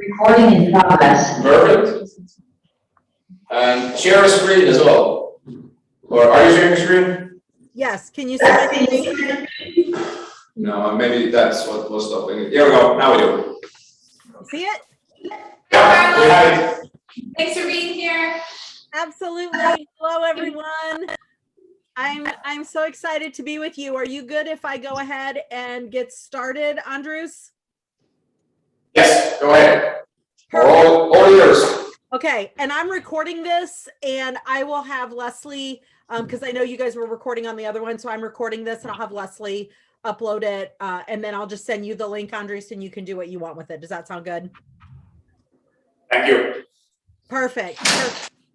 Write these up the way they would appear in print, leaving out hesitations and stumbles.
Recording in progress. Perfect. And share a screen as well. Or are you sharing a screen? Yes, can you see my screen? No, maybe that's what was stopping it. Here we go. Now we do. See it? Yeah, we have it. Thanks for being here. Absolutely. Hello, everyone. I'm so excited to be with you. Are you good if I go ahead and get started, Andrews? Yes, go ahead. All yours. Okay, and I'm recording this, and I will have Leslie, because I know you guys were recording on the other one, so I'm recording this, and I'll have Leslie upload it, and then I'll just send you the link, Andres, and you can do what you want with it. Does that sound good? Thank you. Perfect.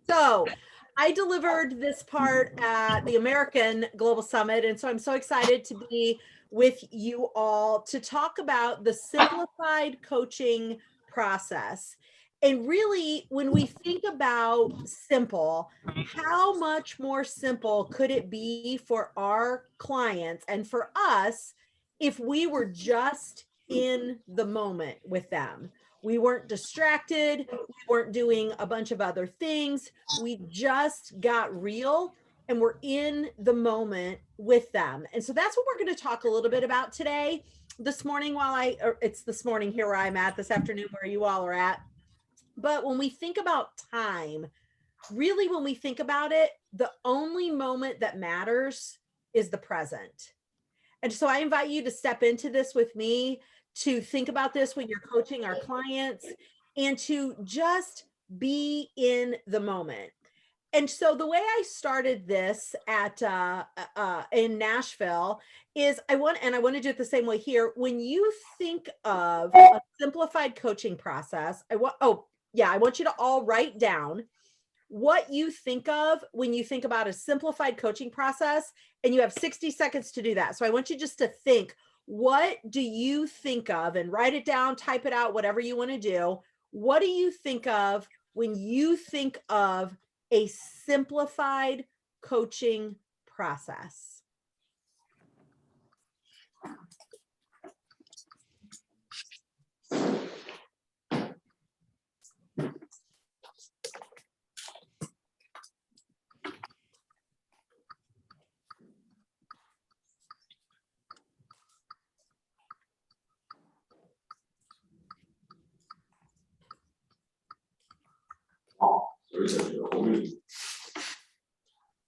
So I delivered this part at the American Global Summit, and so I'm so excited to be with you all to talk about the simplified coaching process. And really, when we think about simple, how much more simple could it be for our clients and for us if we were just in the moment with them? We weren't distracted. We weren't doing a bunch of other things. We just got real and we're in the moment with them. And so that's what we're going to talk a little bit about today. This morning, it's this morning here where I'm at, this afternoon where you all are at. But when we think about time, really, when we think about it, the only moment that matters is the present. And so I invite you to step into this with me, to think about this when you're coaching our clients, and to just be in the moment. And so the way I started this at in Nashville is I want to do it the same way here. When you think of a simplified coaching process, I want you to all write down what you think of when you think about a simplified coaching process, and you have 60 seconds to do that. So I want you just to think, what do you think of, and write it down, type it out, whatever you want to do. What do you think of when you think of a simplified coaching process?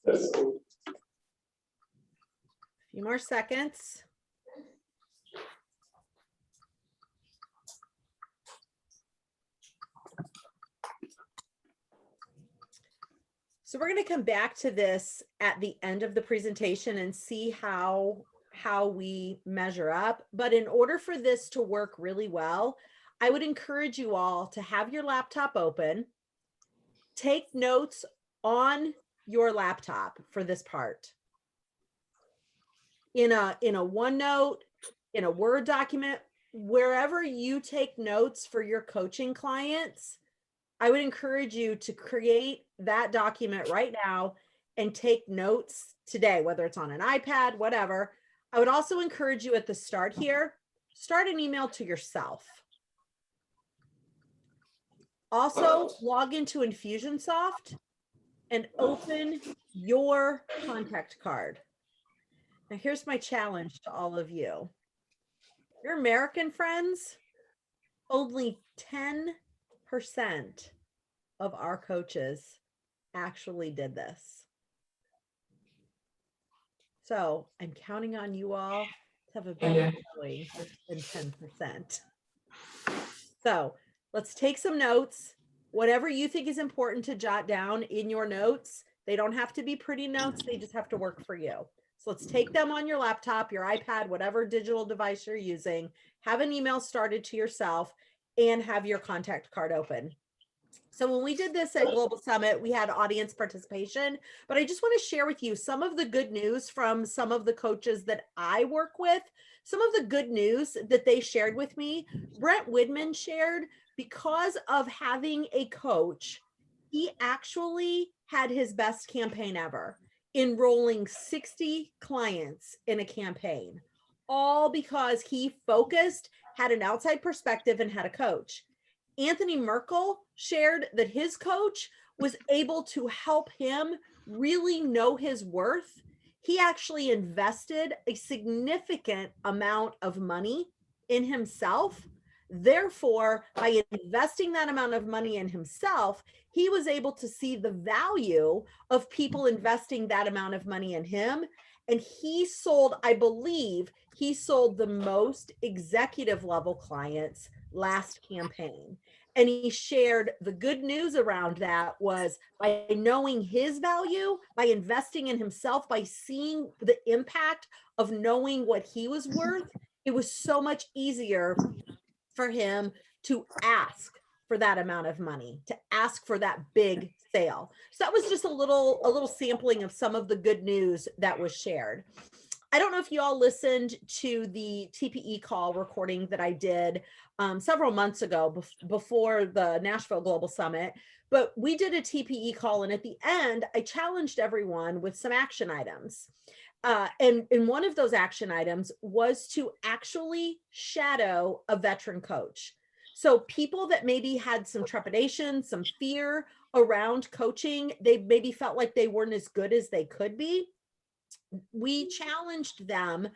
A few more seconds. So we're going to come back to this at the end of the presentation and see how we measure up. But in order for this to work really well, I would encourage you all to have your laptop open, take notes on your laptop for this part. In a OneNote, in a Word document, wherever you take notes for your coaching clients, I would encourage you to create that document right now and take notes today, whether it's on an iPad, whatever. I would also encourage you at the start here, start an email to yourself. Also, log into Infusionsoft and open your contact card. Now, here's my challenge to all of you. Your American friends, only 10% of our coaches actually did this. So I'm counting on you all to have a better showing than 10%. So let's take some notes. Whatever you think is important to jot down in your notes, they don't have to be pretty notes. They just have to work for you. So let's take them on your laptop, your iPad, whatever digital device you're using, have an email started to yourself, and have your contact card open. So when we did this at Global Summit, we had audience participation, but I just want to share with you some of the good news from some of the coaches that I work with. Some of the good news that they shared with me. Brent Widman shared, because of having a coach, he actually had his best campaign ever, enrolling 60 clients in a campaign, all because he focused, had an outside perspective, and had a coach. Anthony Merkel shared that his coach was able to help him really know his worth. He actually invested a significant amount of money in himself. Therefore, by investing that amount of money in himself, he was able to see the value of people investing that amount of money in him. And he sold, I believe, he sold the most executive level clients last campaign. And he shared the good news around that was by knowing his value, by investing in himself, by seeing the impact of knowing what he was worth, it was so much easier for him to ask for that amount of money, to ask for that big sale. So that was just a little sampling of some of the good news that was shared. I don't know if you all listened to the TPE call recording that I did several months ago before the Nashville Global Summit, but we did a TPE call, and at the end, I challenged everyone with some action items. And one of those action items was to actually shadow a veteran coach. So people that maybe had some trepidation, some fear around coaching, they maybe felt like they weren't as good as they could be. We challenged them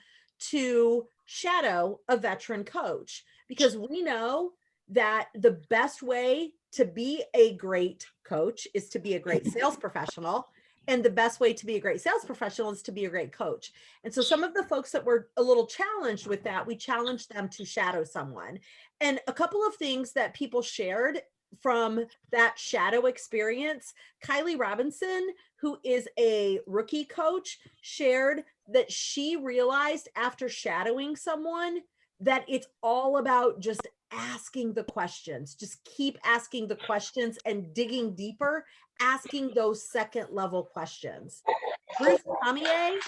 to shadow a veteran coach because we know that the best way to be a great coach is to be a great sales professional. And the best way to be a great sales professional is to be a great coach. And so some of the folks that were a little challenged with that, we challenged them to shadow someone. And a couple of things that people shared from that shadow experience, Kylie Robinson, who is a rookie coach, shared that she realized after shadowing someone that it's all about just asking the questions. Just keep asking the questions and digging deeper, asking those second level questions. Bruce Cormier,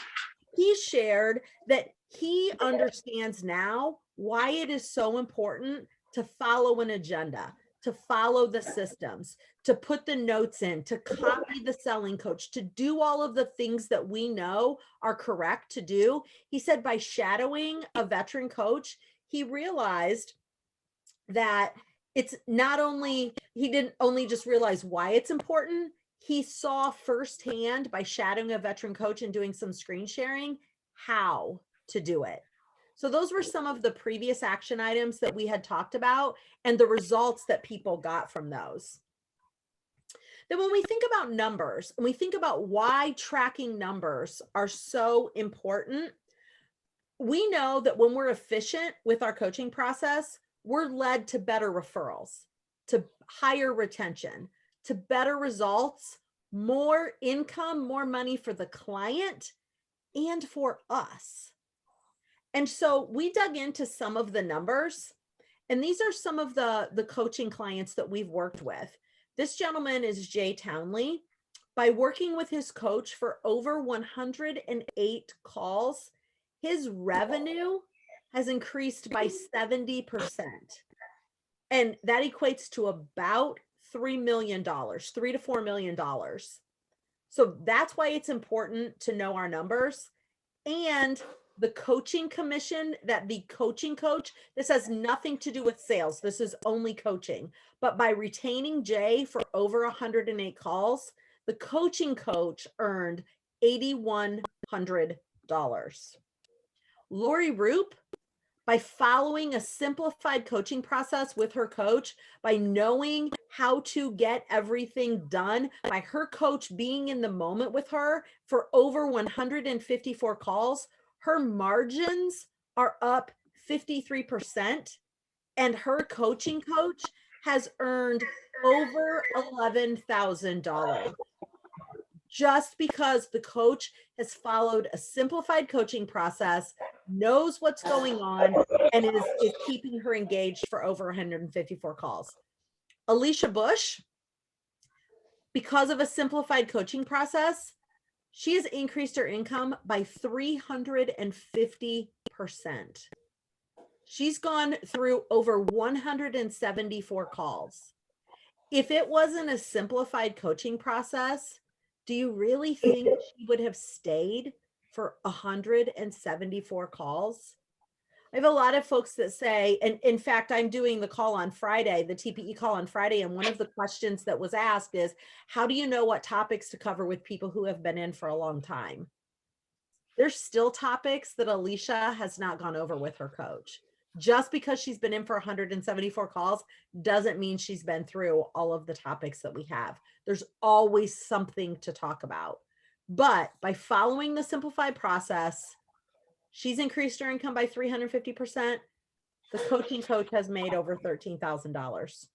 he shared that he understands now why it is so important to follow an agenda, to follow the systems, to put the notes in, to copy the selling coach, to do all of the things that we know are correct to do. He said by shadowing a veteran coach, he realized that it's not only, he didn't only just realize why it's important, he saw firsthand by shadowing a veteran coach and doing some screen sharing how to do it. So those were some of the previous action items that we had talked about and the results that people got from those. Then when we think about numbers and we think about why tracking numbers are so important, we know that when we're efficient with our coaching process, we're led to better referrals, to higher retention, to better results, more income, more money for the client and for us. And so we dug into some of the numbers, and these are some of the coaching clients that we've worked with. This gentleman is Jay Townley. By working with his coach for over 108 calls, his revenue has increased by 70%. And that equates to about $3 million, $3 to $4 million. So that's why it's important to know our numbers. And the coaching commission that the coaching coach, this has nothing to do with sales. This is only coaching. But by retaining Jay for over 108 calls, the coaching coach earned $8,100. Lori Roop, by following a simplified coaching process with her coach, by knowing how to get everything done, by her coach being in the moment with her for over 154 calls, her margins are up 53%, and her coaching coach has earned over $11,000 just because the coach has followed a simplified coaching process, knows what's going on, and is keeping her engaged for over 154 calls. Alicia Bush, because of a simplified coaching process, she has increased her income by 350%. She's gone through over 174 calls. If it wasn't a simplified coaching process, do you really think she would have stayed for 174 calls? I have a lot of folks that say, and in fact, I'm doing the call on Friday, the TPE call on Friday. And one of the questions that was asked is, how do you know what topics to cover with people who have been in for a long time? There's still topics that Alicia has not gone over with her coach. Just because she's been in for 174 calls doesn't mean she's been through all of the topics that we have. There's always something to talk about. But by following the simplified process, she's increased her income by 350%. The coaching coach has made over $13,000.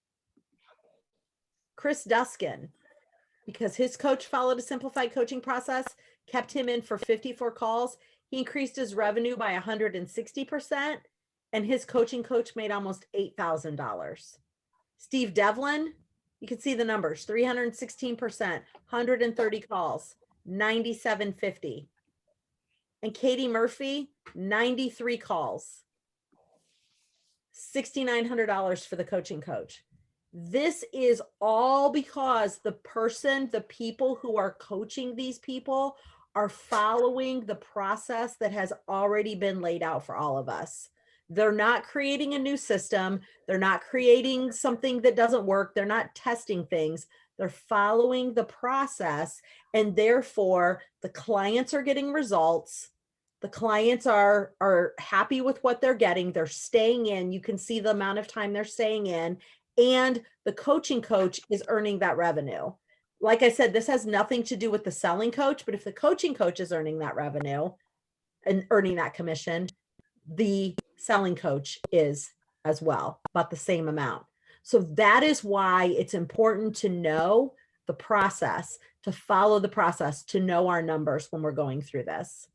Chris Duskin, because his coach followed a simplified coaching process, kept him in for 54 calls. He increased his revenue by 160%, and his coaching coach made almost $8,000. Steve Devlin, you can see the numbers, 316%, 130 calls, 9750. And Katie Murphy, 93 calls, $6,900 for the coaching coach. This is all because the people who are coaching these people are following the process that has already been laid out for all of us. They're not creating a new system. They're not creating something that doesn't work. They're not testing things. They're following the process, and therefore the clients are getting results. The clients are happy with what they're getting. They're staying in. You can see the amount of time they're staying in, and the coaching coach is earning that revenue. Like I said, this has nothing to do with the selling coach, but if the coaching coach is earning that revenue and earning that commission, the selling coach is as well, about the same amount. So that is why it's important to know the process, to follow the process, to know our numbers when we're going through this.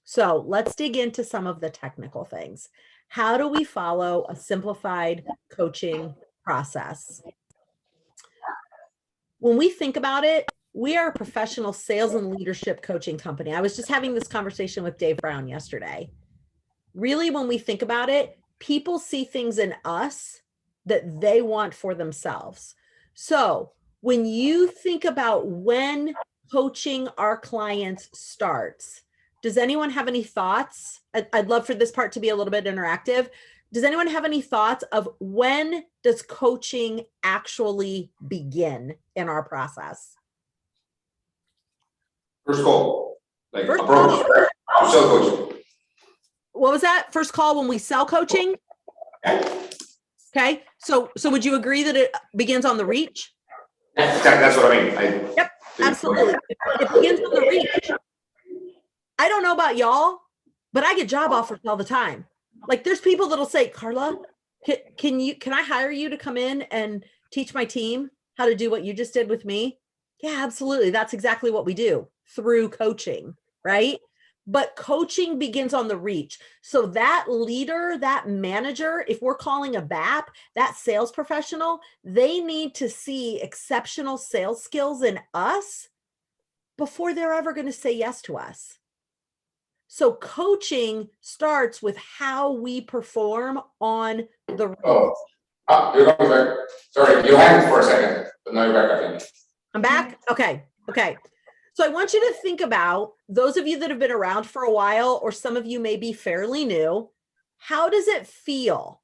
So let's dig into some of the technical things. How do we follow a simplified coaching process? When we think about it, we are a professional sales and leadership coaching company. I was just having this conversation with Dave Brown yesterday. Really, when we think about it, people see things in us that they want for themselves. So when you think about when coaching our clients starts, does anyone have any thoughts? I'd love for this part to be a little bit interactive. Does anyone have any thoughts of when does coaching actually begin in our process? First call, like First approach, call. sell coaching. What was that? First call when we sell coaching? Okay. So would you agree that it begins on the reach? That's what I mean. Yep, absolutely. It begins on the reach. I don't know about y'all, but I get job offers all the time. Like there's people that'll say, Carla, can I hire you to come in and teach my team how to do what you just did with me? Yeah, absolutely. That's exactly what we do through coaching, right? But coaching begins on the reach. So that leader, that manager, if we're calling a BAP, that sales professional, they need to see exceptional sales skills in us before they're ever going to say yes to us. So coaching starts with how we perform on the reach. You're going back. Sorry, you had it for a second, but now you're back, I think. I'm back? Okay. So I want you to think about those of you that have been around for a while, or some of you may be fairly new. How does it feel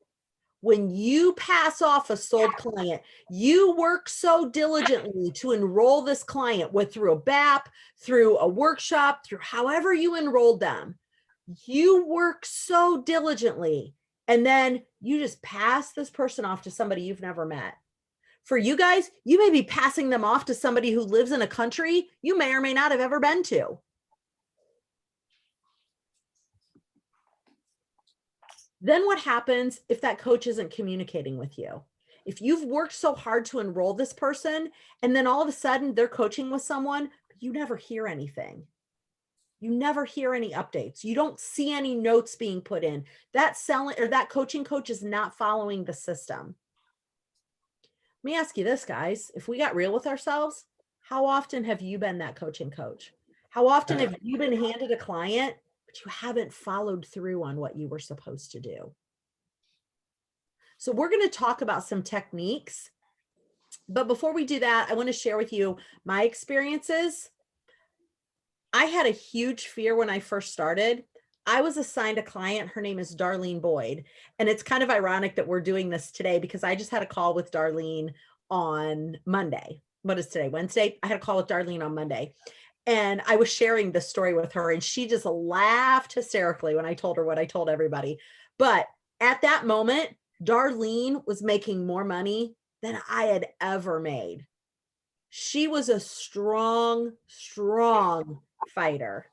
when you pass off a sold client? You work so diligently to enroll this client, through a BAP, through a workshop, through however you enrolled them. You work so diligently, and then you just pass this person off to somebody you've never met. For you guys, you may be passing them off to somebody who lives in a country you may or may not have ever been to. Then what happens if that coach isn't communicating with you? If you've worked so hard to enroll this person, and then all of a sudden they're coaching with someone, you never hear anything. You never hear any updates. You don't see any notes being put in. That selling or that coaching coach is not following the system. Let me ask you this, guys. If we got real with ourselves, how often have you been that coaching coach? How often have you been handed a client, but you haven't followed through on what you were supposed to do? So we're going to talk about some techniques. But before we do that, I want to share with you my experiences. I had a huge fear when I first started I was assigned a client. Her name is Darlene Boyd. And it's kind of ironic that we're doing this today because I just had a call with Darlene on Monday. What is today? Wednesday? I had a call with Darlene on Monday. And I was sharing this story with her, and she just laughed hysterically when I told her what I told everybody. But at that moment, Darlene was making more money than I had ever made. She was a strong, strong fighter.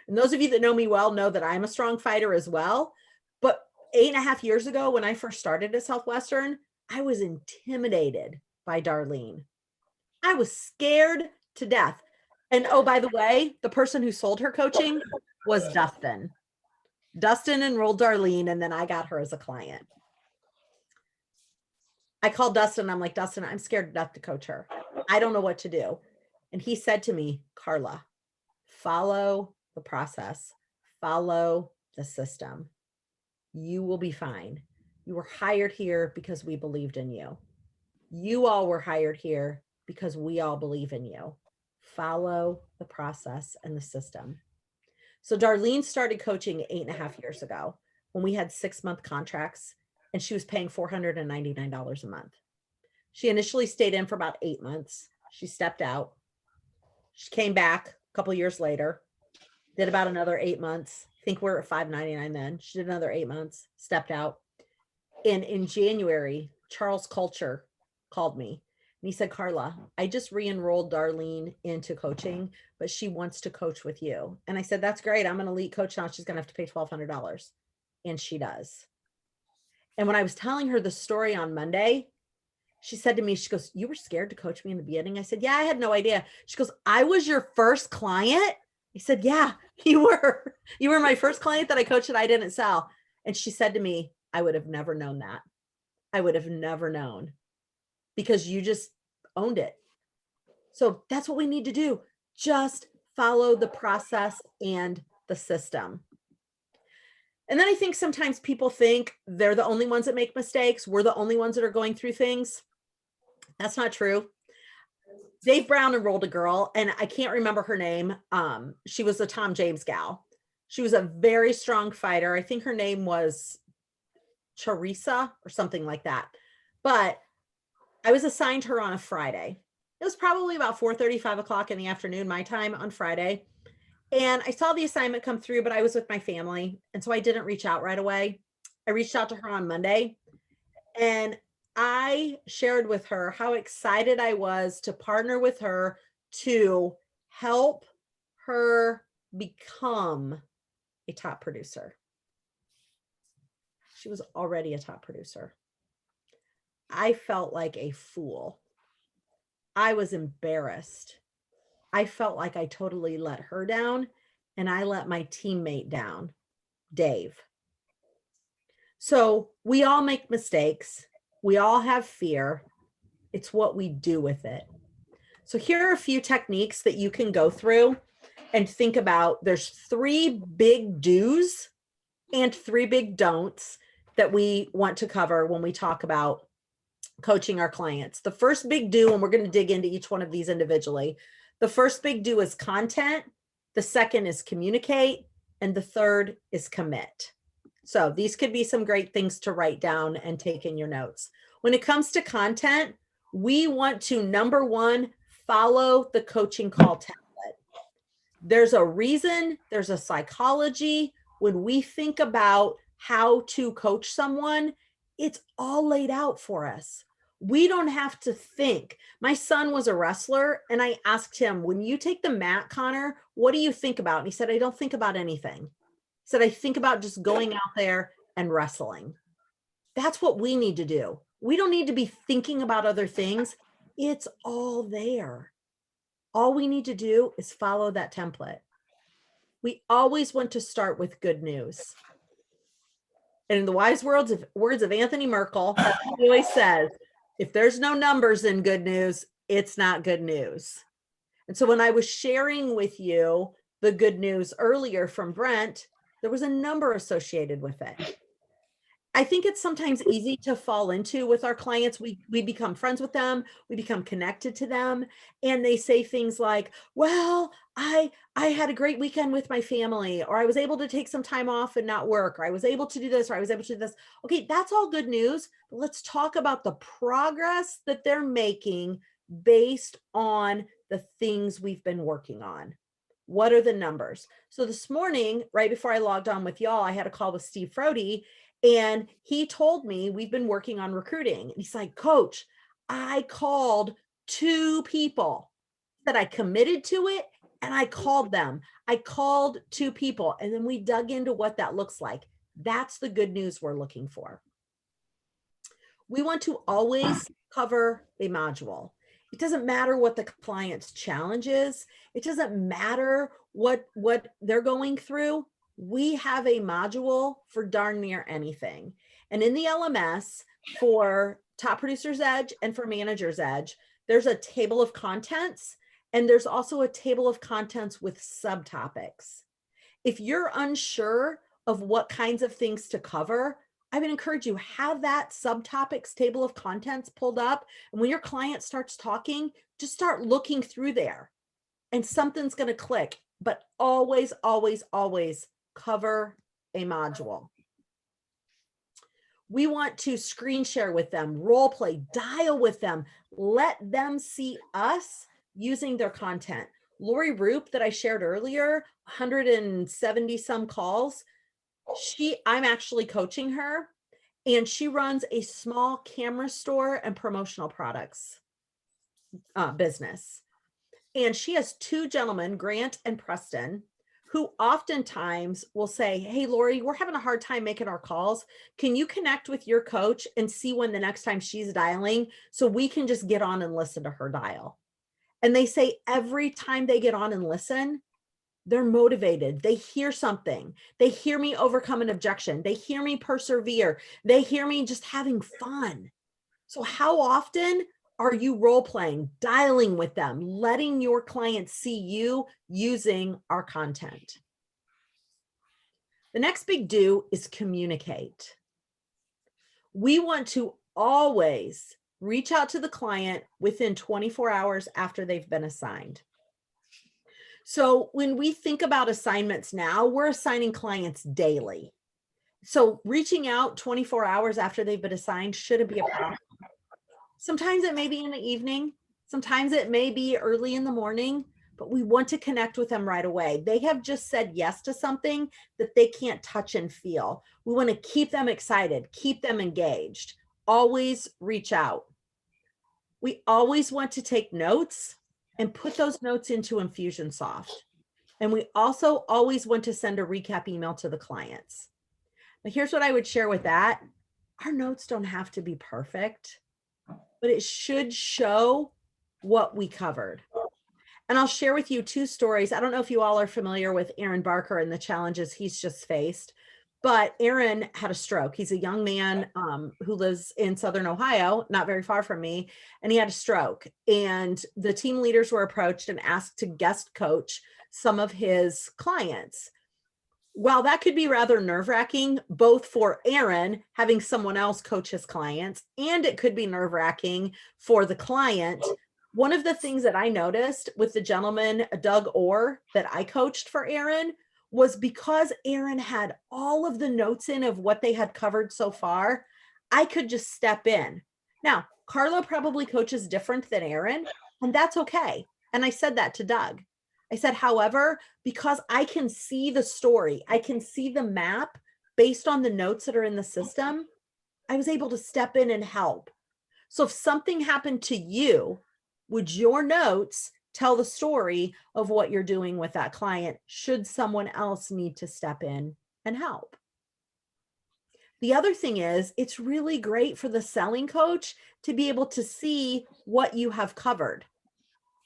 And those of you that know me well know that I'm a strong fighter as well. But 8.5 years ago, when I first started at Southwestern, I was intimidated by Darlene. I was scared to death. And oh, by the way, the person who sold her coaching was Dustin. Dustin enrolled Darlene, and then I got her as a client. I called Dustin. I'm like, Dustin, I'm scared to death to coach her. I don't know what to do. And he said to me, Carla, follow the process, follow the system. You will be fine. You were hired here because we believed in you. You all were hired here because we all believe in you. Follow the process and the system. So Darlene started coaching 8.5 years ago when we had 6-month contracts, and she was paying $499 a month. She initially stayed in for about 8 months. She stepped out. She came back a couple years later, did about another 8 months. I think we're at $599 then. She did another 8 months, stepped out. And in January, Charles Culture called me. And he said, Carla, I just re-enrolled Darlene into coaching, but she wants to coach with you. And I said, that's great. I'm an elite coach now. She's going to have to pay $1,200. And she does. And when I was telling her the story on Monday, she said to me, she goes, you were scared to coach me in the beginning? I said, yeah, I had no idea. She goes, I was your first client? I said, yeah, you were. You were my first client that I coached and I didn't sell. And she said to me, I would have never known that. I would have never known because you just owned it. So that's what we need to do. Just follow the process and the system. And then I think sometimes people think they're the only ones that make mistakes. We're the only ones that are going through things. That's not true. Dave Brown enrolled a girl, and I can't remember her name. She was a Tom James gal. She was a very strong fighter. I think her name was Charissa or something like that. But I was assigned her on a Friday. It was probably about 4:30, 5 o'clock in the afternoon, my time on Friday. And I saw the assignment come through, but I was with my family. And so I didn't reach out right away. I reached out to her on Monday, and I shared with her how excited I was to partner with her to help her become a top producer. She was already a top producer. I felt like a fool. I was embarrassed. I felt like I totally let her down, and I let my teammate down, Dave. So we all make mistakes. We all have fear. It's what we do with it. So here are a few techniques that you can go through and think about. There's 3 big do's and 3 big don'ts that we want to cover when we talk about coaching our clients. The first big do, and we're going to dig into each one of these individually. The first big do is content. The second is communicate. And the third is commit. So these could be some great things to write down and take in your notes. When it comes to content, we want to, number one, follow the coaching call template. There's a reason, there's a psychology. When we think about how to coach someone, it's all laid out for us. We don't have to think. My son was a wrestler, and I asked him, when you take the mat, Connor, what do you think about? And he said, I don't think about anything. He said, I think about just going out there and wrestling. That's what we need to do. We don't need to be thinking about other things. It's all there. All we need to do is follow that template. We always want to start with good news. And in the wise words of Anthony Merkel, he always says, if there's no numbers in good news, it's not good news. And so when I was sharing with you the good news earlier from Brent, there was a number associated with it. I think it's sometimes easy to fall into with our clients. We become friends with them, we become connected to them, and they say things like, "Well, I had a great weekend with my family, or I was able to take some time off and not work, or I was able to do this, or I was able to do this." Okay, that's all good news. But let's talk about the progress that they're making based on the things we've been working on. What are the numbers? So this morning, right before I logged on with y'all, I had a call with Steve Frody, and he told me we've been working on recruiting. And he's like, Coach, I called 2 people that I committed to it, and I called them. I called 2 people, and then we dug into what that looks like. That's the good news we're looking for. We want to always cover a module. It doesn't matter what the client's challenge is. It doesn't matter what they're going through. We have a module for darn near anything. And in the LMS for Top Producer's Edge and for Manager's Edge, there's a table of contents, and there's also a table of contents with subtopics. If you're unsure of what kinds of things to cover, I would encourage you, have that subtopics table of contents pulled up. And when your client starts talking, just start looking through there and something's going to click. But always, always, always cover a module. We want to screen share with them, role play, dial with them, let them see us using their content. Lori Roop that I shared earlier, 170 some calls. I'm actually coaching her, and she runs a small camera store and promotional products business. And she has 2 gentlemen, Grant and Preston, who oftentimes will say, "Hey, Lori, we're having a hard time making our calls. Can you connect with your coach and see when the next time she's dialing so we can just get on and listen to her dial?" And they say every time they get on and listen, they're motivated. They hear something. They hear me overcome an objection. They hear me persevere. They hear me just having fun. So how often are you role playing, dialing with them, letting your clients see you using our content? The next big do is communicate. We want to always reach out to the client within 24 hours after they've been assigned. So when we think about assignments now, we're assigning clients daily. So reaching out 24 hours after they've been assigned shouldn't be a problem. Sometimes it may be in the evening, sometimes it may be early in the morning, but we want to connect with them right away. They have just said yes to something that they can't touch and feel. We want to keep them excited, keep them engaged. Always reach out. We always want to take notes and put those notes into Infusionsoft. And we also always want to send a recap email to the clients. But here's what I would share with that. Our notes don't have to be perfect, but it should show what we covered. And I'll share with you 2 stories. I don't know if you all are familiar with Aaron Barker and the challenges he's just faced, but Aaron had a stroke. He's a young man who lives in Southern Ohio, not very far from me, and he had a stroke. And the team leaders were approached and asked to guest coach some of his clients. While that could be rather nerve-wracking, both for Aaron having someone else coach his clients, and it could be nerve-wracking for the client, one of the things that I noticed with the gentleman, Doug Orr, that I coached for Aaron, was because Aaron had all of the notes in of what they had covered so far, I could just step in. Now, Carla probably coaches different than Aaron, and that's okay. And I said that to Doug. I said, however, because I can see the story, I can see the map based on the notes that are in the system, I was able to step in and help. So if something happened to you, would your notes tell the story of what you're doing with that client should someone else need to step in and help? The other thing is, it's really great for the selling coach to be able to see what you have covered.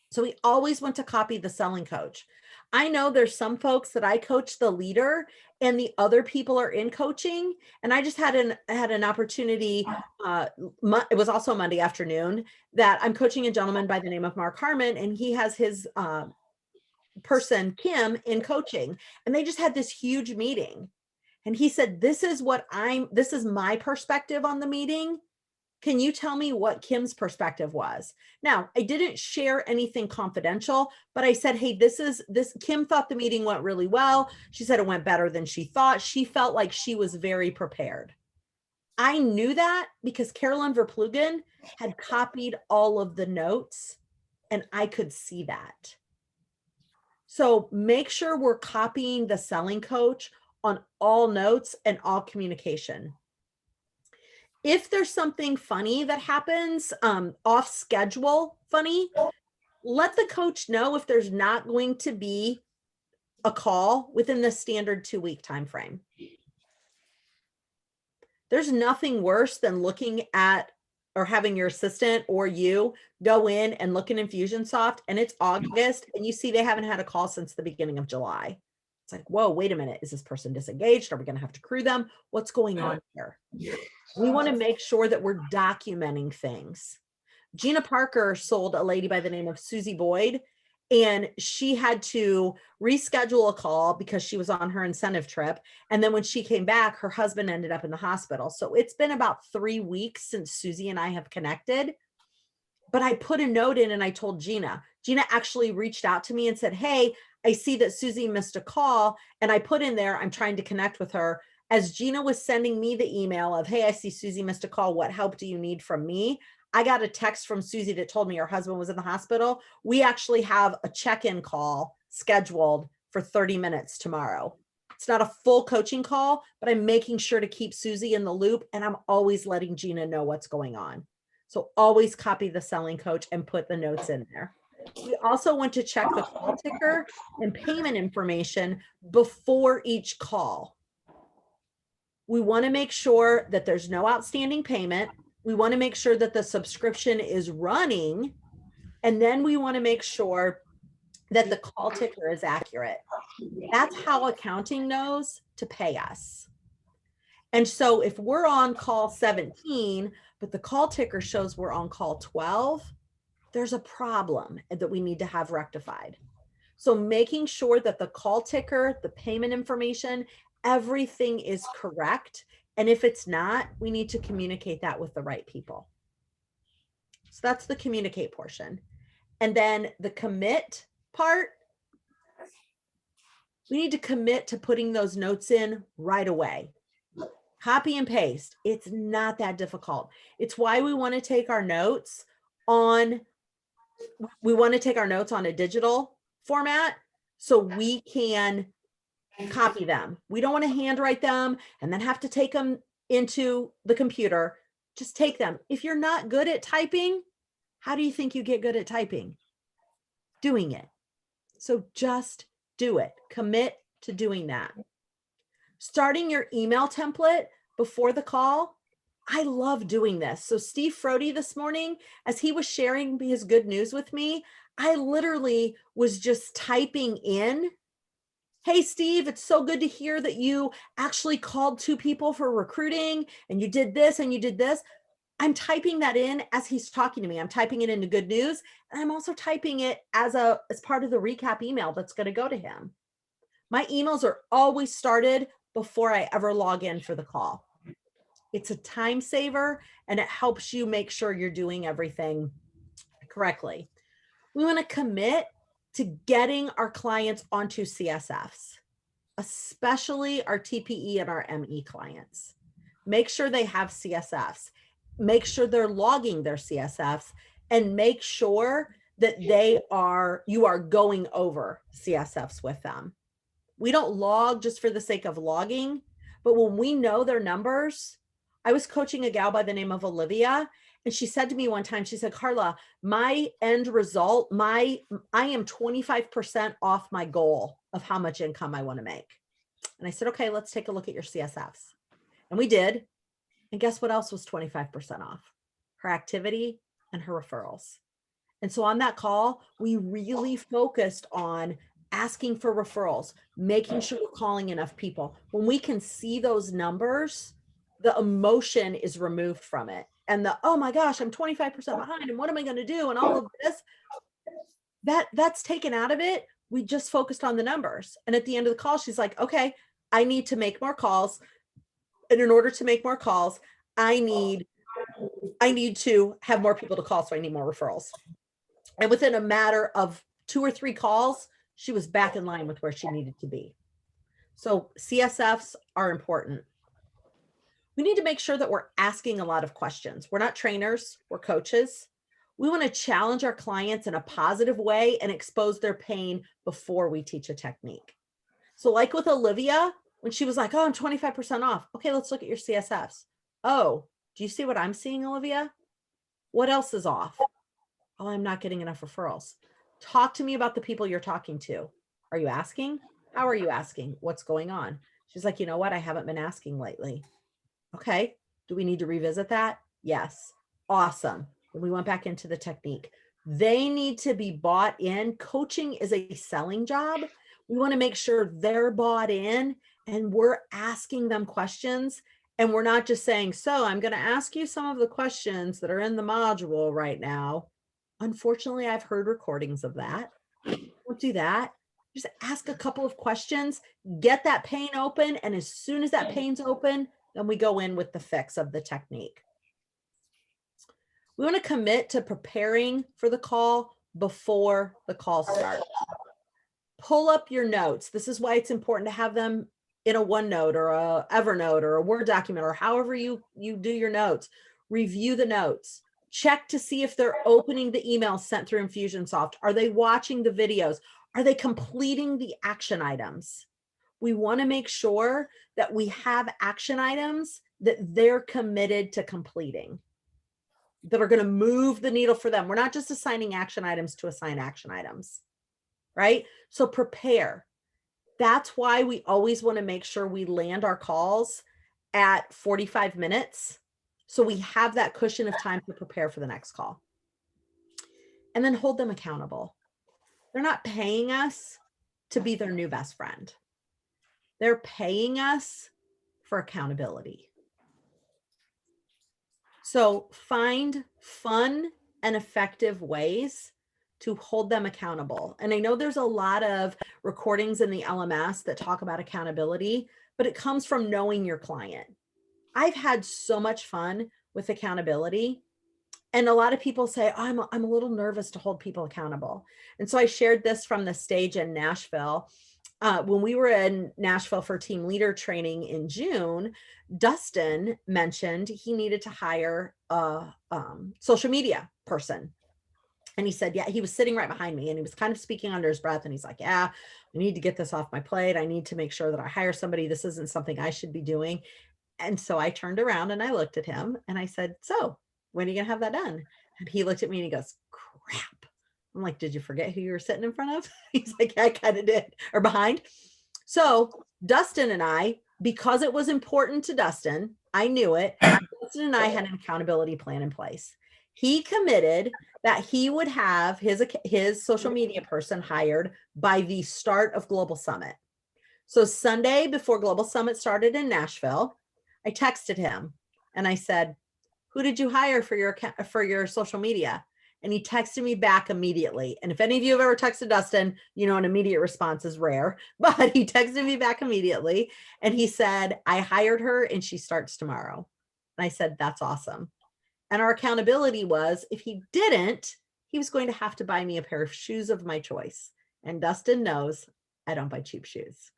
So we always want to copy the selling coach. I know there's some folks that I coach the leader and the other people are in coaching. And I just had an opportunity. It was also Monday afternoon that I'm coaching a gentleman by the name of Mark Harmon, and he has his person, Kim, in coaching. And they just had this huge meeting. And he said, this is my perspective on the meeting. Can you tell me what Kim's perspective was? Now, I didn't share anything confidential, but I said, hey, Kim thought the meeting went really well. She said it went better than she thought. She felt like she was very prepared. I knew that because Carolyn Verplugen had copied all of the notes and I could see that. So make sure we're copying the selling coach on all notes and all communication. If there's something funny that happens, off schedule funny, let the coach know if there's not going to be a call within the standard 2-week time frame. There's nothing worse than looking at or having your assistant or you go in and look in Infusionsoft and it's August and you see they haven't had a call since the beginning of July. It's like, whoa, wait a minute. Is this person disengaged? Are we going to have to crew them? What's going on here? We want to make sure that we're documenting things. Gina Parker sold a lady by the name of Susie Boyd, and she had to reschedule a call because she was on her incentive trip. And then when she came back, her husband ended up in the hospital. So it's been about 3 weeks since Susie and I have connected. But I put a note in and I told Gina. Gina actually reached out to me and said, hey, I see that Susie missed a call. And I put in there, I'm trying to connect with her. As Gina was sending me the email of, hey, I see Susie missed a call. What help do you need from me? I got a text from Susie that told me her husband was in the hospital. We actually have a check-in call scheduled for 30 minutes tomorrow. It's not a full coaching call, but I'm making sure to keep Susie in the loop, and I'm always letting Gina know what's going on. So always copy the selling coach and put the notes in there. We also want to check the call ticker and payment information before each call. We want to make sure that there's no outstanding payment. We want to make sure that the subscription is running. And then we want to make sure that the call ticker is accurate. That's how accounting knows to pay us. And so if we're on call 17, but the call ticker shows we're on call 12, there's a problem that we need to have rectified. So making sure that the call ticker, the payment information, everything is correct. And if it's not, we need to communicate that with the right people. So that's the communicate portion. And then the commit part, we need to commit to putting those notes in right away. Copy and paste. It's not that difficult. It's why we want to take our notes on, a digital format so we can copy them. We don't want to handwrite them and then have to take them into the computer. Just take them. If you're not good at typing, how do you think you get good at typing? Doing it. So just do it. Commit to doing that. Starting your email template before the call. I love doing this. So Steve Frody this morning, as he was sharing his good news with me, I literally was just typing in, hey, Steve, it's so good to hear that you actually called 2 people for recruiting and you did this and you did this. I'm typing that in as he's talking to me. I'm typing it into good news. And I'm also typing it as part of the recap email that's going to go to him. My emails are always started before I ever log in for the call. It's a time saver and it helps you make sure you're doing everything correctly. We want to commit to getting our clients onto CSFs, especially our TPE and our ME clients. Make sure they have CSFs. Make sure they're logging their CSFs and make sure that you are going over CSFs with them. We don't log just for the sake of logging, but when we know their numbers, I was coaching a gal by the name of Olivia, and she said to me one time, she said, Carla, my end result, I am 25% off my goal of how much income I want to make. And I said, okay, let's take a look at your CSFs. And we did. And guess what else was 25% off? Her activity and her referrals. And so on that call, we really focused on asking for referrals, making sure we're calling enough people. When we can see those numbers, the emotion is removed from it. And oh my gosh, I'm 25% behind and what am I going to do? And all of this, that's taken out of it. We just focused on the numbers. And at the end of the call, she's like, okay, I need to make more calls. And in order to make more calls, I need to have more people to call. So I need more referrals. And within a matter of 2 or 3 calls, she was back in line with where she needed to be. So CSFs are important. We need to make sure that we're asking a lot of questions. We're not trainers, we're coaches. We want to challenge our clients in a positive way and expose their pain before we teach a technique. So like with Olivia, when she was like, oh, I'm 25% off. Okay, let's look at your CSFs. Oh, do you see what I'm seeing, Olivia? What else is off? Oh, I'm not getting enough referrals. Talk to me about the people you're talking to. Are you asking? How are you asking? What's going on? She's like, you know what? I haven't been asking lately. Okay. Do we need to revisit that? Yes. Awesome. And we went back into the technique. They need to be bought in. Coaching is a selling job. We want to make sure they're bought in and we're asking them questions. And we're not just saying, so I'm going to ask you some of the questions that are in the module right now. Unfortunately, I've heard recordings of that. Don't do that. Just ask a couple of questions, get that pain open. And as soon as that pain's open, then we go in with the fix of the technique. We want to commit to preparing for the call before the call starts. Pull up your notes. This is why it's important to have them in a OneNote or a Evernote or a Word document or however you do your notes. Review the notes. Check to see if they're opening the emails sent through Infusionsoft. Are they watching the videos? Are they completing the action items? We want to make sure that we have action items that they're committed to completing, that are going to move the needle for them. We're not just assigning action items to assign action items, right? So prepare. That's why we always want to make sure we land our calls at 45 minutes. So we have that cushion of time to prepare for the next call. And then hold them accountable. They're not paying us to be their new best friend. They're paying us for accountability. So find fun and effective ways to hold them accountable. And I know there's a lot of recordings in the LMS that talk about accountability, but it comes from knowing your client. I've had so much fun with accountability. And a lot of people say, oh, I'm a little nervous to hold people accountable. And so I shared this from the stage in Nashville. When we were in Nashville for team leader training in June, Dustin mentioned he needed to hire a social media person. And he said, yeah, he was sitting right behind me and he was kind of speaking under his breath. And he's like, yeah, I need to get this off my plate. I need to make sure that I hire somebody. This isn't something I should be doing. And so I turned around and I looked at him and I said, so when are you going to have that done? And he looked at me and he goes, crap. I'm like, did you forget who you were sitting in front of? He's like, yeah, I kind of did, or behind. So Dustin and I, because it was important to Dustin, I knew it. Dustin and I had an accountability plan in place. He committed that he would have his social media person hired by the start of Global Summit. So Sunday before Global Summit started in Nashville, I texted him and I said, who did you hire for your social media? And he texted me back immediately. And if any of you have ever texted Dustin, you know, an immediate response is rare, but he texted me back immediately. And he said, I hired her and she starts tomorrow. And I said, that's awesome. And our accountability was, if he didn't, he was going to have to buy me a pair of shoes of my choice. And Dustin knows I don't buy cheap shoes.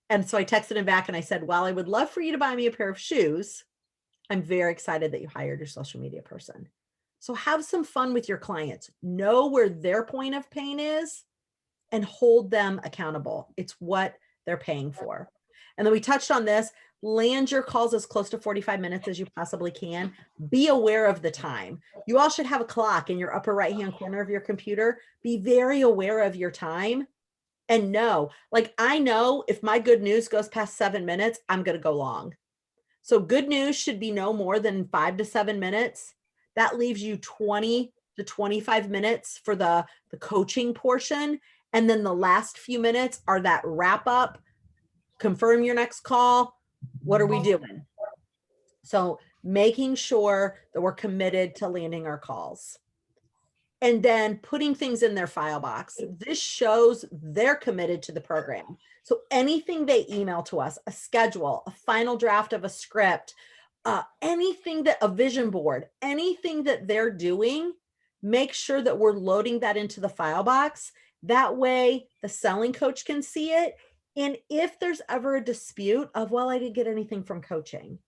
And so I texted him back and I said, well, I would love for you to buy me a pair of shoes. I'm very excited that you hired your social media person. So have some fun with your clients. Know where their point of pain is and hold them accountable. It's what they're paying for. And then we touched on this. Land your calls as close to 45 minutes as you possibly can. Be aware of the time. You all should have a clock in your upper right-hand corner of your computer. Be very aware of your time and know, like I know if my good news goes past 7 minutes, I'm going to go long. So good news should be no more than 5 to 7 minutes. That leaves you 20 to 25 minutes for the coaching portion. And then the last few minutes are that wrap up, confirm your next call. What are we doing? So making sure that we're committed to landing our calls. and then putting things in their file box. This shows they're committed to the program. So anything they email to us, a schedule, a final draft of a script, anything that a vision board, anything that they're doing, make sure that we're loading that into the file box. That way the selling coach can see it. And if there's ever a dispute of, well, I didn't get anything from coaching,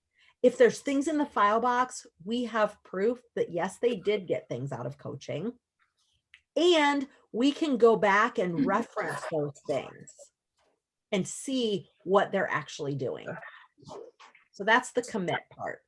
if there's things in the file box, we have proof that yes, they did get things out of coaching. And we can go back and reference those things and see what they're actually doing. So that's the commit part.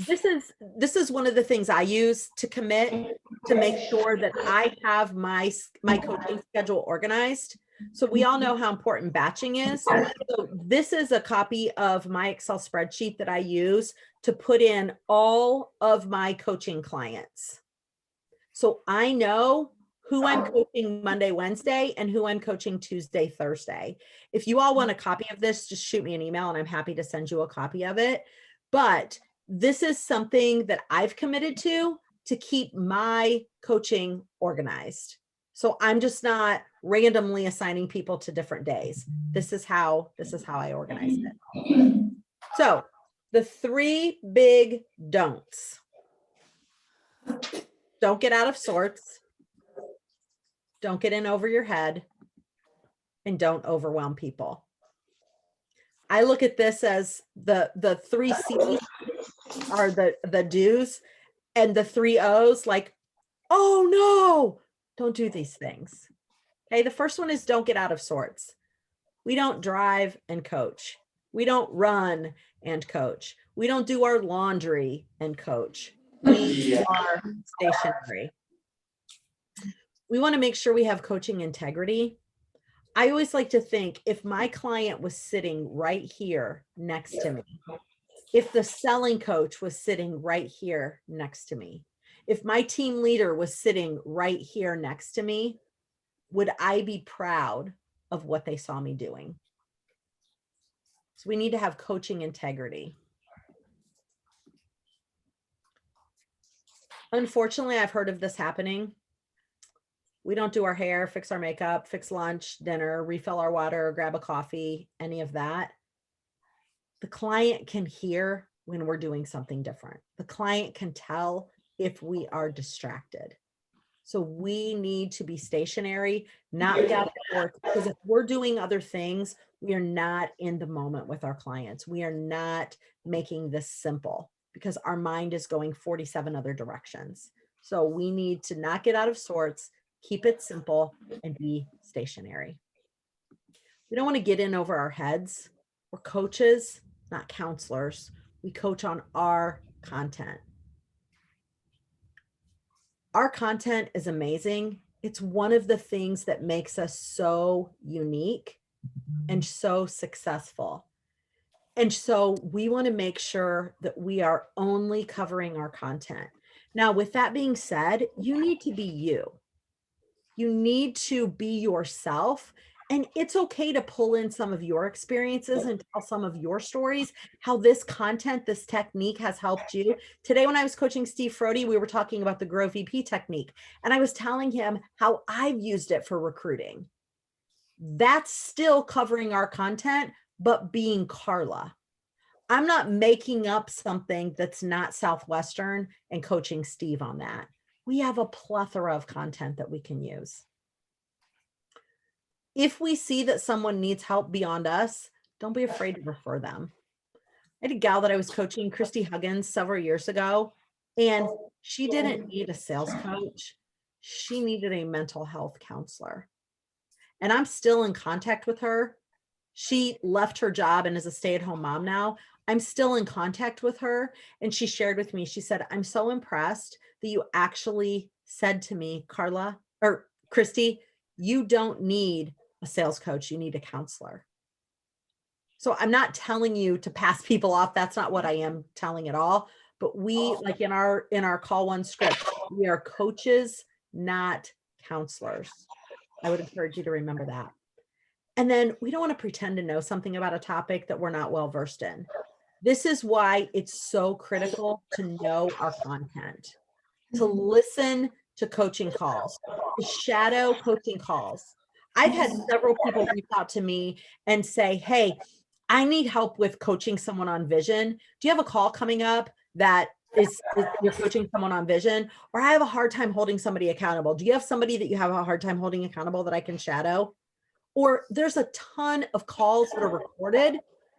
This is one of the things I use to commit, to make sure that I have my coaching schedule organized. So we all know how important batching is. So this is a copy of my Excel spreadsheet that I use to put in all of my coaching clients. So I know who I'm coaching Monday, Wednesday, and who I'm coaching Tuesday, Thursday. If you all want a copy of this, just shoot me an email and I'm happy to send you a copy of it. But this is something that I've committed to keep my coaching organized. So I'm just not randomly assigning people to different days. This is how I organize it. So the 3 big don'ts. Don't get out of sorts. Don't get in over your head, and don't overwhelm people. I look at this as the 3 C's are the do's, and the 3 O's, like, oh no, don't do these things. Okay, the first one is don't get out of sorts. We don't drive and coach. We don't run and coach. We don't do our laundry and coach. We are stationary. We want to make sure we have coaching integrity. I always like to think, if my client was sitting right here next to me, if the selling coach was sitting right here next to me, if my team leader was sitting right here next to me, would I be proud of what they saw me doing? So we need to have coaching integrity. Unfortunately, I've heard of this happening. We don't do our hair, fix our makeup, fix lunch, dinner, refill our water, grab a coffee, any of that. The client can hear when we're doing something different. The client can tell if we are distracted. So we need to be stationary, not get out of work, because if we're doing other things, we are not in the moment with our clients. We are not making this simple because our mind is going 47 other directions. So we need to not get out of sorts, keep it simple, and be stationary. We don't want to get in over our heads. We're coaches, not counselors. We coach on our content. Our content is amazing. It's one of the things that makes us so unique and so successful. And so we want to make sure that we are only covering our content. Now, with that being said, you need to be you. You need to be yourself. And it's okay to pull in some of your experiences and tell some of your stories, how this content, this technique has helped you. Today, when I was coaching Steve Frody, we were talking about the Grow VP technique, and I was telling him how I've used it for recruiting. That's still covering our content, but being Carla. I'm not making up something that's not Southwestern and coaching Steve on that. We have a plethora of content that we can use. If we see that someone needs help beyond us, don't be afraid to refer them. I had a gal that I was coaching, Christy Huggins, several years ago, and she didn't need a sales coach. She needed a mental health counselor. And I'm still in contact with her. She left her job and is a stay-at-home mom now. I'm still in contact with her. And she shared with me, she said, I'm so impressed that you actually said to me, Carla, or Christy, you don't need a sales coach, you need a counselor. So I'm not telling you to pass people off. That's not what I am telling at all. But we, like in our call one script, we are coaches, not counselors. I would encourage you to remember that. And then we don't want to pretend to know something about a topic that we're not well versed in. This is why it's so critical to know our content. to listen to coaching calls, to shadow coaching calls. I've had several people reach out to me and say, hey, I need help with coaching someone on vision. Do you have a call coming up that is you're coaching someone on vision? Or I have a hard time holding somebody accountable. Do you have somebody that you have a hard time holding accountable that I can shadow? Or there's a ton of calls that are recorded.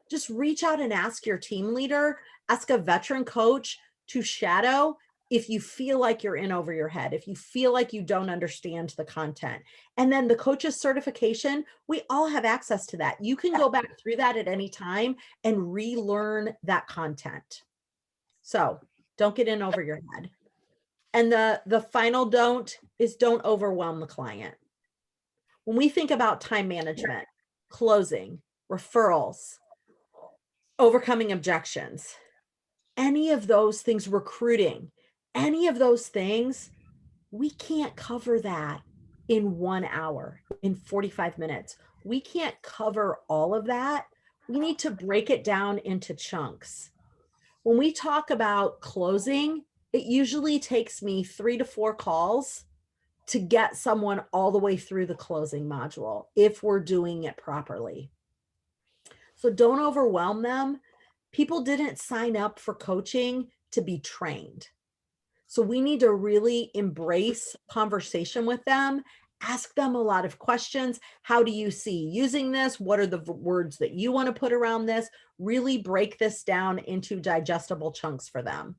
Just reach out and ask your team leader, ask a veteran coach to shadow if you feel like you're in over your head, if you feel like you don't understand the content. And then the coach's certification, we all have access to that. You can go back through that at any time and relearn that content. So don't get in over your head. And the final don't is don't overwhelm the client. When we think about time management, closing, referrals, overcoming objections, any of those things, recruiting, any of those things, we can't cover that in 1 hour, in 45 minutes. We can't cover all of that. We need to break it down into chunks. When we talk about closing, it usually takes me 3 to 4 calls to get someone all the way through the closing module if we're doing it properly. So don't overwhelm them. People didn't sign up for coaching to be trained. So we need to really embrace conversation with them, ask them a lot of questions. How do you see using this? What are the words that you want to put around this? Really break this down into digestible chunks for them.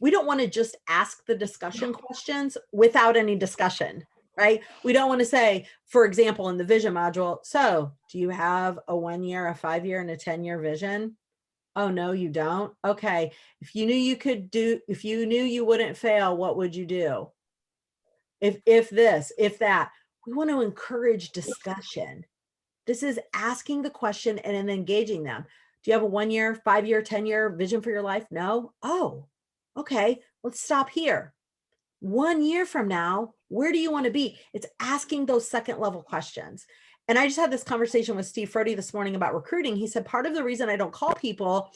We don't want to just ask the discussion questions without any discussion, right? We don't want to say, for example, in the vision module, so do you have a 1 year, a 5 year, and a 10-year vision? Oh, no, you don't. Okay. If you knew you wouldn't fail, what would you do? If this, if that, we want to encourage discussion. This is asking the question and then engaging them. Do you have a 1 year, 5 year, 10-year vision for your life? No. Oh, okay. Let's stop here. 1 year from now, where do you want to be? It's asking those second level questions. And I just had this conversation with Steve Frody this morning about recruiting. He said, part of the reason I don't call people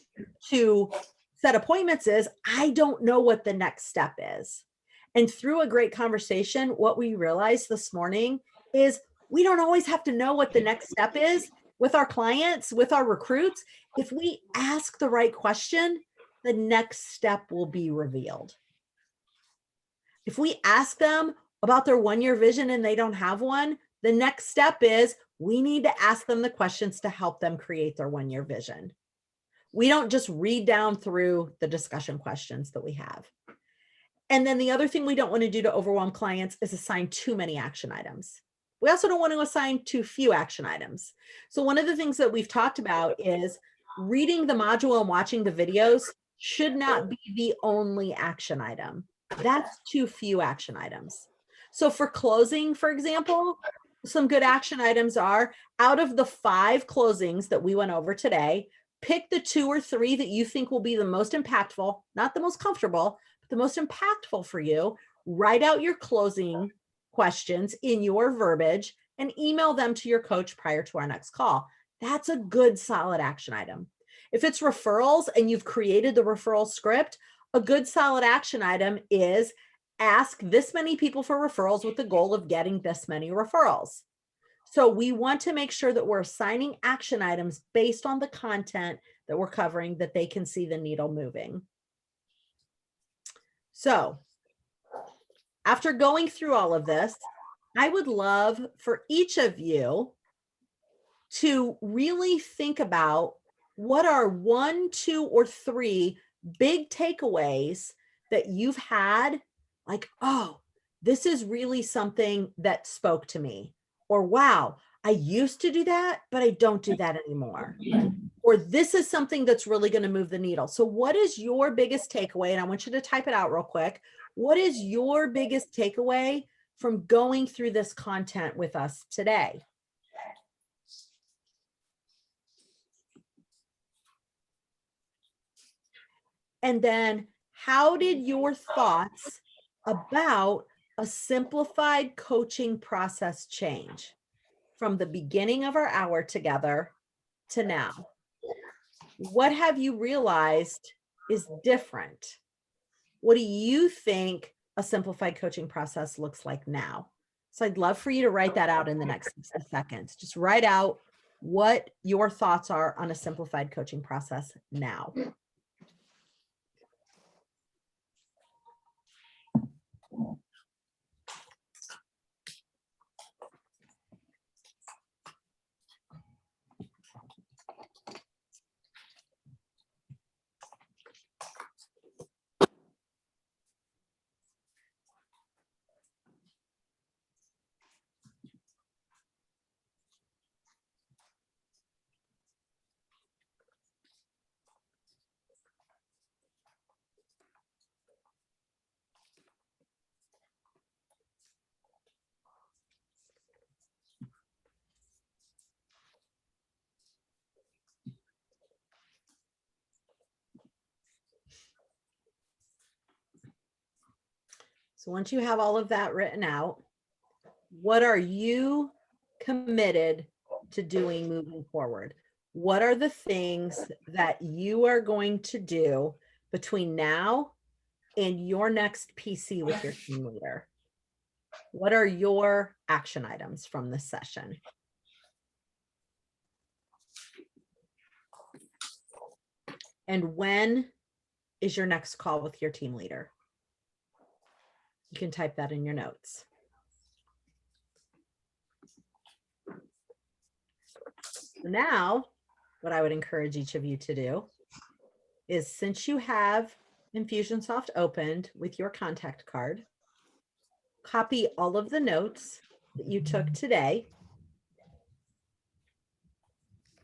to set appointments is I don't know what the next step is. And through a great conversation, what we realized this morning is we don't always have to know what the next step is with our clients, with our recruits. If we ask the right question, the next step will be revealed. If we ask them about their 1 year vision and they don't have one, the next step is we need to ask them the questions to help them create their 1 year vision. We don't just read down through the discussion questions that we have. And then the other thing we don't want to do to overwhelm clients is assign too many action items. We also don't want to assign too few action items. So one of the things that we've talked about is reading the module and watching the videos should not be the only action item. That's too few action items. So for closing, for example, some good action items are, out of the 5 closings that we went over today, pick the 2 or 3 that you think will be the most impactful, not the most comfortable, but the most impactful for you. Write out your closing questions in your verbiage and email them to your coach prior to our next call. That's a good solid action item. If it's referrals and you've created the referral script, a good solid action item is ask this many people for referrals with the goal of getting this many referrals. So we want to make sure that we're assigning action items based on the content that we're covering, that they can see the needle moving. So after going through all of this, I would love for each of you to really think about what are 1, 2, or 3 big takeaways that you've had, like, oh, this is really something that spoke to me, or wow, I used to do that, but I don't do that anymore, or this is something that's really going to move the needle. So what is your biggest takeaway? And I want you to type it out real quick. What is your biggest takeaway from going through this content with us today? And then how did your thoughts about a simplified coaching process change from the beginning of our hour together to now? What have you realized is different? what do you think a simplified coaching process looks like now? So I'd love for you to write that out in the next 60 seconds. Just write out what your thoughts are on a simplified coaching process now. So once you have all of that written out, what are you committed to doing moving forward? What are the things that you are going to do between now and your next PC with your team leader? What are your action items from this session? And when is your next call with your team leader? You can type that in your notes. So now, what I would encourage each of you to do is, since you have Infusionsoft opened with your contact card, copy all of the notes that you took today,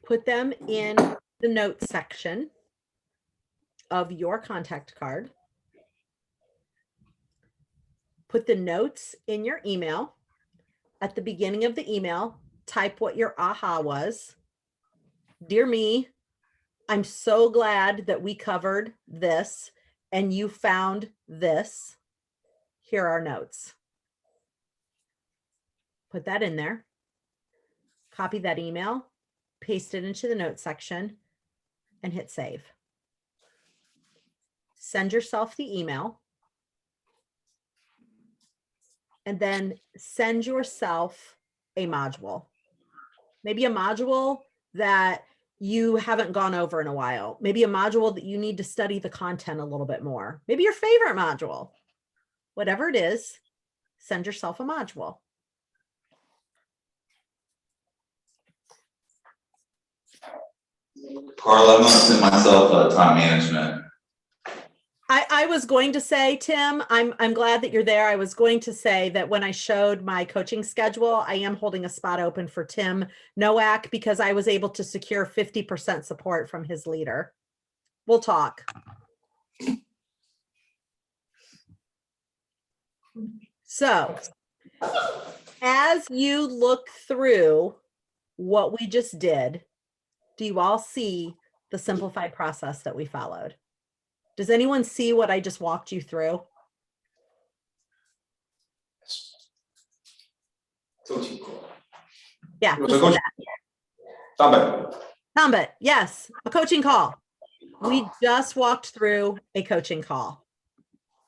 put them in the notes section of your contact card, put the notes in your email. At the beginning of the email, type what your aha was. Dear me, I'm so glad that we covered this and you found this. Here are notes. Put that in there. Copy that email, paste it into the notes section, and hit save. Send yourself the email. And then send yourself a module. Maybe a module that you haven't gone over in a while. Maybe a module that you need to study the content a little bit more. Maybe your favorite module. Whatever it is, send yourself a module. Carl, I'm gonna send myself time management. I was going to say, Tim, I'm glad that you're there. I was going to say that when I showed my coaching schedule, I am holding a spot open for Tim Nowak because I was able to secure 50% support from his leader. We'll talk. So, as you look through what we just did, do you all see the simplified process that we followed? Does anyone see what I just walked you through? Coaching call. Yeah. It was a coaching. Thambit, yes, a coaching call. We just walked through a coaching call.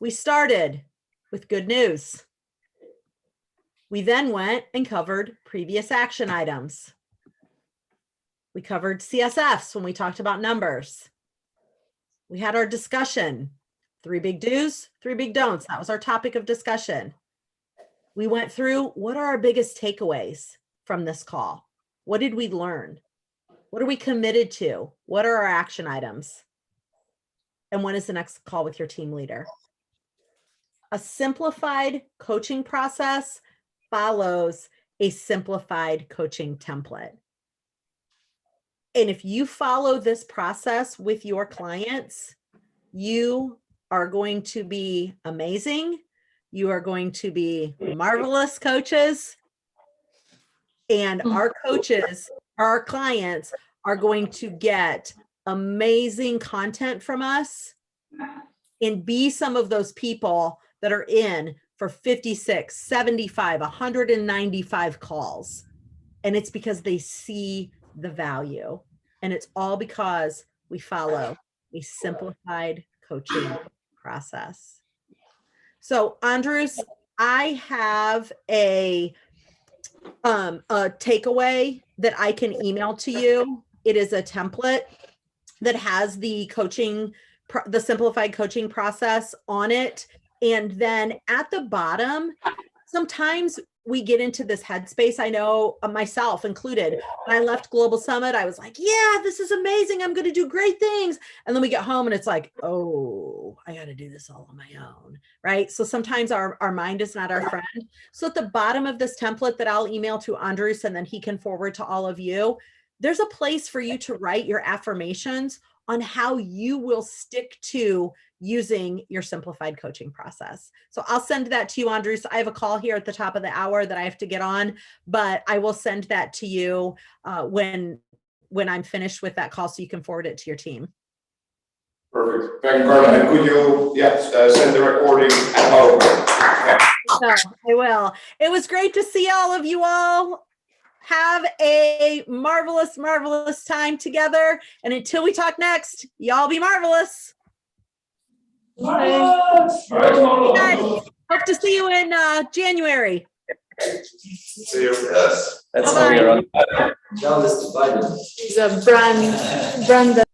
We started with good news. We then went and covered previous action items. We covered CSFs when we talked about numbers. We had our discussion, 3 big do's, 3 big don'ts. That was our topic of discussion. We went through what are our biggest takeaways from this call? What did we learn? What are we committed to? What are our action items? And when is the next call with your team leader? A simplified coaching process follows a simplified coaching template. And if you follow this process with your clients, you are going to be amazing. You are going to be marvelous coaches. And our coaches, our clients are going to get amazing content from us and be some of those people that are in for 56, 75, 195 calls. And it's because they see the value. And it's all because we follow a simplified coaching process. So Andres, I have a takeaway that I can email to you. It is a template that has the the simplified coaching process on it. And then at the bottom, sometimes we get into this headspace. I know myself included. When I left Global Summit, I was like, yeah, this is amazing. I'm going to do great things. And then we get home and it's like, oh, I got to do this all on my own. Right. So sometimes our mind is not our friend. So at the bottom of this template that I'll email to Andres and then he can forward to all of you, there's a place for you to write your affirmations on how you will stick to using your simplified coaching process. So I'll send that to you, Andres. I have a call here at the top of the hour that I have to get on, but I will send that to you when I'm finished with that call so you can forward it to your team. Perfect. Thank you, Carla. And could you, send the recording and PowerPoint? So I will. It was great to see all of you all. Have a marvelous, marvelous time together. And until we talk next, y'all be marvelous. Marvelous. Guys, hope to see you in January. See you. Yes. That's Bye-bye. how we run. Now let's divide them. It's a brand